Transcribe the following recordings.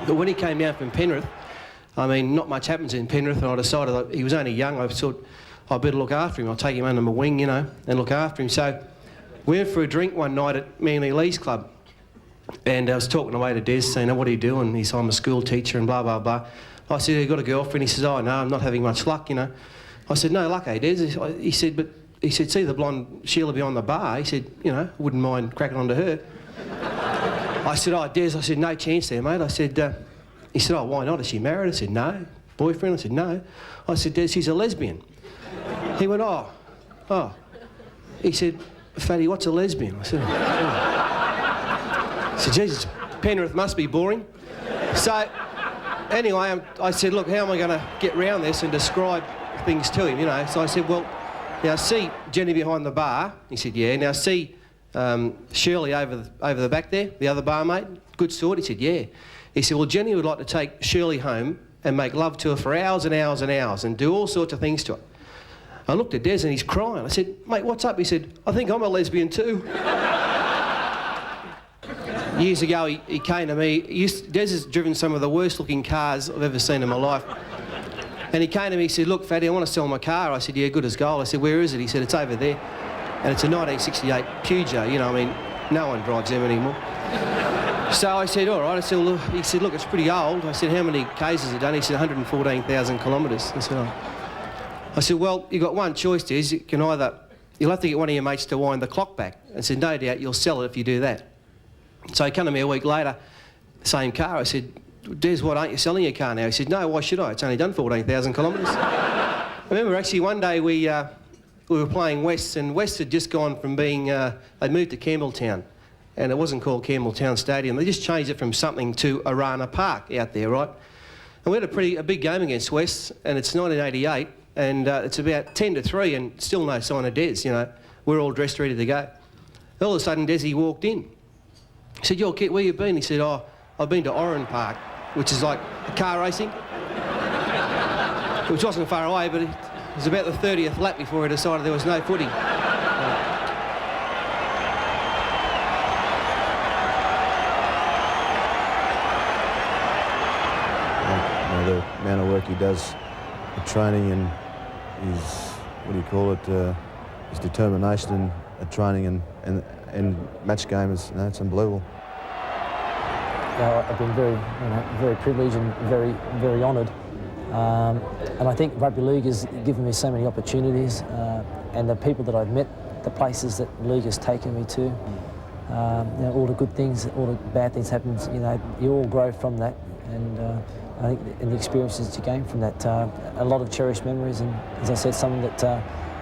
But when he came down from Penrith, I mean, not much happens in Penrith, and I decided that he was only young. I thought I better look after him. I'll take him under my wing, you know, and look after him. So we went for a drink one night at Manly Lee's club, and I was talking away to Des, saying, "What are you doing?" He said, "I'm a school teacher," and blah, blah, blah. I said, "You got a girlfriend?" He says, "Oh, no, I'm not having much luck, you know." I said, "No luck, eh, Des?" He said, "But," he said, "see the blonde Sheila behind the bar?" He said, "You know, wouldn't mind cracking onto her." I said, "Oh, Des," I said, "No chance there, mate." I said, he said, "Oh, why not? Is she married?" I said, "No." "Boyfriend?" I said, "No." I said, "Des, she's a lesbian." He went, "Oh. He said, "Fatty, what's a lesbian?" I said, "Oh." I said, "Jesus, Penrith must be boring." So, anyway, I said, "Look, how am I going to get round this and describe things to him, you know?" So I said, "Well, now see Jenny behind the bar." He said, "Yeah." "Now see Shirley over the back there, the other barmate, good sort?" He said, "Yeah." He said, "Well, Jenny would like to take Shirley home and make love to her for hours and hours and hours and do all sorts of things to her." I looked at Des and he's crying. I said, "Mate, what's up?" He said, "I think I'm a lesbian too." Years ago, he came to me. Des has driven some of the worst looking cars I've ever seen in my life. And he came to me, he said, "Look, Fatty, I want to sell my car." I said, "Yeah, good as gold." I said, "Where is it?" He said, "It's over there." And it's a 1968 Peugeot, you know, I mean, no one drives them anymore. So I said, "All right." I said, "Well," he said, "Look, it's pretty old." I said, "How many Ks has it done?" He said, 114,000 kilometres. I said, "Oh." I said, "Well, you've got one choice, Des. You can either, you'll have to get one of your mates to wind the clock back." I said, "No doubt you'll sell it if you do that." So he came to me a week later, same car. I said, "Des, why aren't you selling your car now?" He said, "No, why should I? It's only done 14,000 kilometres." I remember actually one day we were playing West, and West had just gone from being, they'd moved to Campbelltown, and it wasn't called Campbelltown Stadium. They just changed it from something to Arana Park out there, right? And we had a big game against West, and it's 1988, and it's about 10-3, and still no sign of Des, you know. We're all dressed ready to go. All of a sudden, Desi walked in. He said, "Yo, kid, where you been?" He said, "Oh, I've been to Oran Park," which is like car racing. Which wasn't far away, but it was about the 30th lap before he decided there was no footy. The amount of work he does, the training and his, what do you call it, his determination at training and match game is, you know, it's unbelievable. I've been very privileged and very honoured. And I think rugby league has given me so many opportunities, and the people that I've met, the places that league has taken me to, you know, all the good things, all the bad things happen, you know, you all grow from that, and I think in the experiences that you gain from that, a lot of cherished memories, and as I said, something that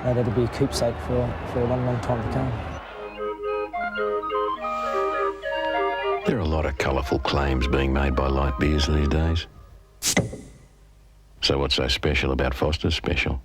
that'll be a keepsake for a long, long time to come. There are a lot of colourful claims being made by light beers these days. So what's so special about Foster's Special?